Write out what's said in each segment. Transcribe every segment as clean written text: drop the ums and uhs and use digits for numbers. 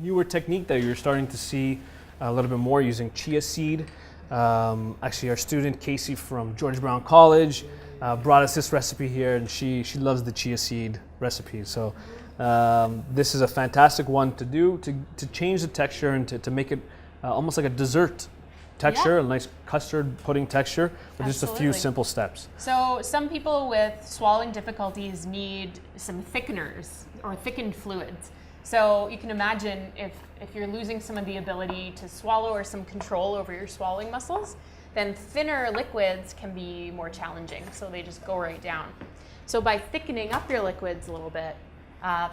newer technique that you're starting to see a little bit more using chia seed. Actually, our student Casey from George Brown College brought us this recipe here, and she loves the chia seed recipe. So this is a fantastic one to do to change the texture and to make it almost like a dessert texture, a nice custard pudding texture with just a few simple steps. So some people with swallowing difficulties need some thickeners or thickened fluids. So you can imagine if you're losing some of the ability to swallow or some control over your swallowing muscles, then thinner liquids can be more challenging. So they just go right down. So by thickening up your liquids a little bit,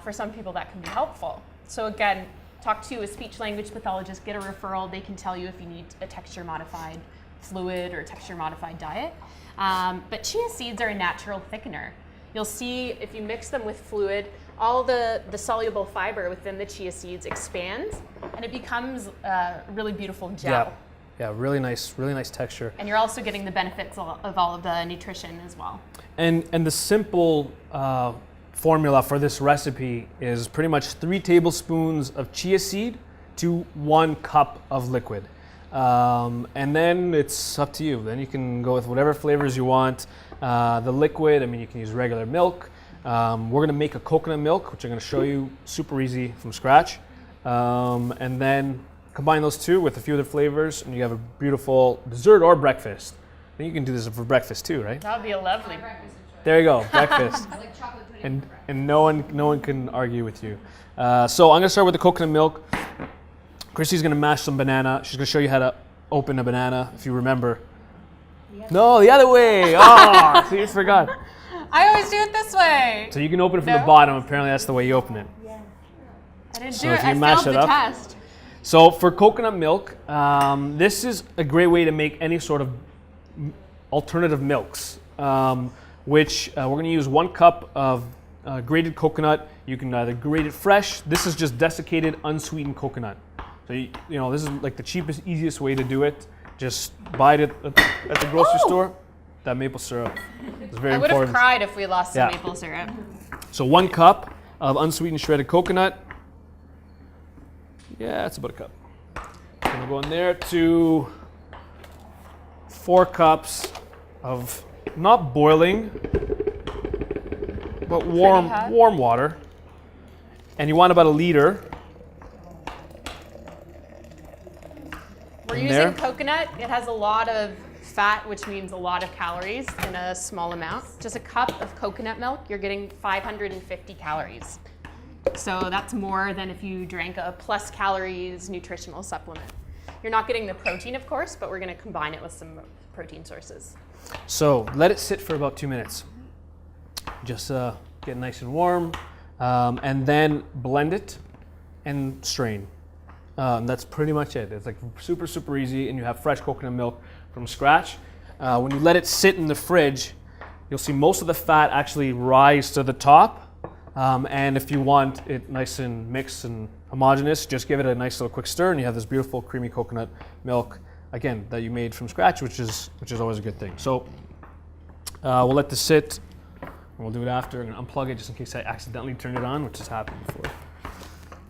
for some people that can be helpful. So again, talk to a speech language pathologist, get a referral. They can tell you if you need a texture modified fluid or texture modified diet. But chia seeds are a natural thickener. You'll see if you mix them with fluid, all the soluble fiber within the chia seeds expands and it becomes a really beautiful gel. Yeah, really nice texture. And you're also getting the benefits of all of the nutrition as well. And the simple formula for this recipe is pretty much 3 tablespoons of chia seed to 1 cup of liquid. And then it's up to you. Then you can go with whatever flavors you want. The liquid, I mean, you can use regular milk. We're gonna make a coconut milk, which I'm gonna show you super easy from scratch. And then combine those two with a few other flavors and you have a beautiful dessert or breakfast. I think you can do this for breakfast too, right? That would be a lovely There you go, breakfast. And no one can argue with you. So I'm gonna start with the coconut milk. Christy's gonna mash some banana. She's gonna show you how to open a banana, if you remember. No, the other way. Oh, so you forgot. I always do it this way. So you can open it from the bottom. Apparently that's the way you open it. Yeah. I didn't So do if it. you I mash failed it the up. test. So for coconut milk, this is a great way to make any sort of alternative milks, which we're going to use 1 cup of grated coconut. You can either grate it fresh. This is just desiccated, unsweetened coconut. So you know this is like the cheapest, easiest way to do it. Just buy it at the grocery store. That maple syrup is very important. I would have cried if we lost some maple syrup. So 1 cup of unsweetened shredded coconut. Yeah, that's about a cup. I'm gonna go in there to 4 cups of not boiling, but warm water. And you want about 1 liter. We're using coconut. It has a lot of fat, which means a lot of calories in a small amount. Just a cup of coconut milk, you're getting 550 calories. So that's more than if you drank a plus calories nutritional supplement. You're not getting the protein, of course, but we're going to combine it with some protein sources. So let it sit for about 2 minutes. Just get nice and warm, and then blend it and strain. That's pretty much it. It's like super, super easy, and you have fresh coconut milk from scratch. When you let it sit in the fridge, you'll see most of the fat actually rise to the top. And if you want it nice and mixed and homogeneous, just give it a nice little quick stir, and you have this beautiful creamy coconut milk, again, that you made from scratch, which is always a good thing. So we'll let this sit, and we'll do it after. I'm gonna unplug it just in case I accidentally turned it on, which has happened before.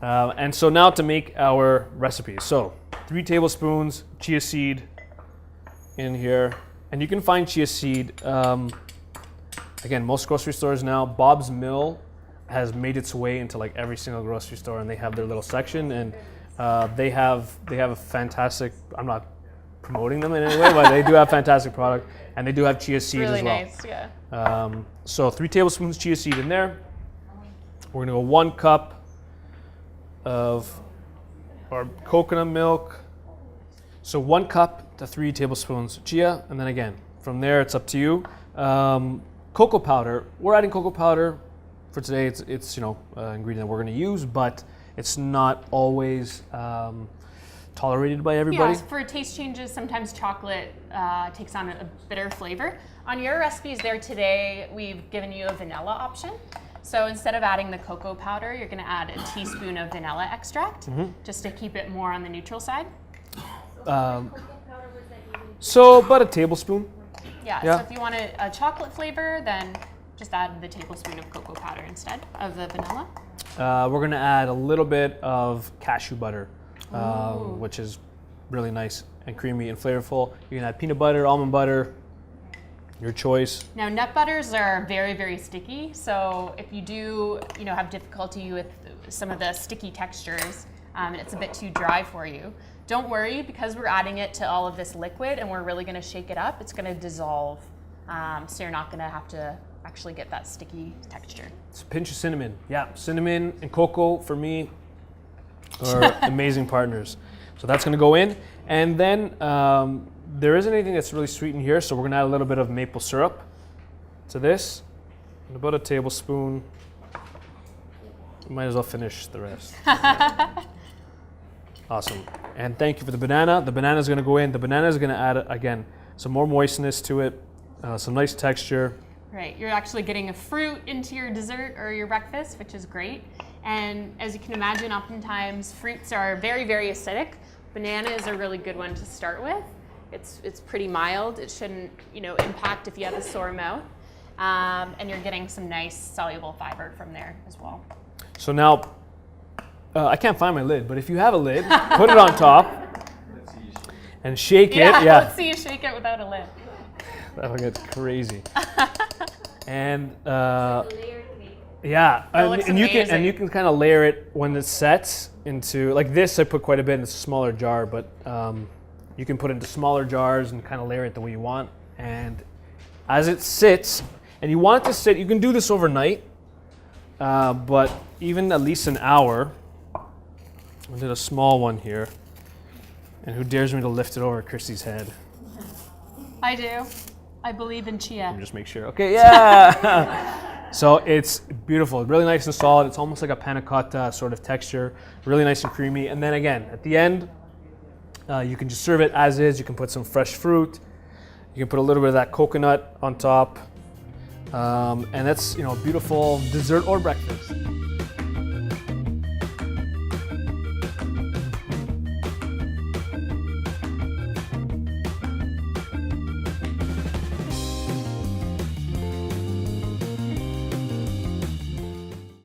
And so now to make our recipe. So 3 tablespoons chia seed in here, and you can find chia seed, again, most grocery stores now. Bob's Mill has made its way into like every single grocery store, and they have their little section, and they have a fantastic, I'm not promoting them in any way, but they do have fantastic product, and they do have chia seeds really as well. Nice, yeah. So 3 tablespoons chia seed in there. We're gonna go 1 cup of our coconut milk. So 1 cup to 3 tablespoons of chia, and then again, from there it's up to you. Cocoa powder, we're adding cocoa powder for today. It's ingredient that we're going to use, but it's not always tolerated by everybody. Yes, for taste changes, sometimes chocolate takes on a bitter flavor. On your recipes there today, we've given you a vanilla option. So instead of adding the cocoa powder, you're going to add a teaspoon of vanilla extract, just to keep it more on the neutral side. So about a tablespoon. Yeah, so if you want a chocolate flavor, then just add the tablespoon of cocoa powder instead of the vanilla. We're gonna add a little bit of cashew butter, which is really nice and creamy and flavorful. You can add peanut butter, almond butter, your choice. Now, nut butters are very, very sticky. So if you do, have difficulty with some of the sticky textures, and it's a bit too dry for you, don't worry, because we're adding it to all of this liquid and we're really gonna shake it up, it's gonna dissolve. So you're not gonna have to actually get that sticky texture. It's a pinch of cinnamon. Yeah, cinnamon and cocoa for me are amazing partners. So that's gonna go in. And then there isn't anything that's really sweet in here, so we're gonna add a little bit of maple syrup to this, and about a tablespoon. Might as well finish the rest. Awesome. And thank you for the banana. The banana is gonna go in. The banana is gonna add, again, some more moistness to it, some nice texture. Right, you're actually getting a fruit into your dessert or your breakfast, which is great. And as you can imagine, oftentimes fruits are very, very acidic. Banana is a really good one to start with. It's pretty mild. It shouldn't, impact if you have a sore mouth. And you're getting some nice soluble fiber from there as well. So now, I can't find my lid, but if you have a lid, put it on top and shake it. Yeah, let's see you shake it without a lid. That'll get crazy. And yeah, and you can kind of layer it when it sets into, like this. I put quite a bit in a smaller jar, but you can put it into smaller jars and kind of layer it the way you want. And as it sits, and you want it to sit, you can do this overnight, but even at least an hour. I did a small one here, and who dares me to lift it over Christy's head? I do. I believe in Chia. Let me just make sure. Okay, yeah. So it's beautiful, really nice and solid. It's almost like a panna cotta sort of texture, really nice and creamy. And then again, at the end, you can just serve it as is. You can put some fresh fruit. You can put a little bit of that coconut on top. And that's, beautiful dessert or breakfast.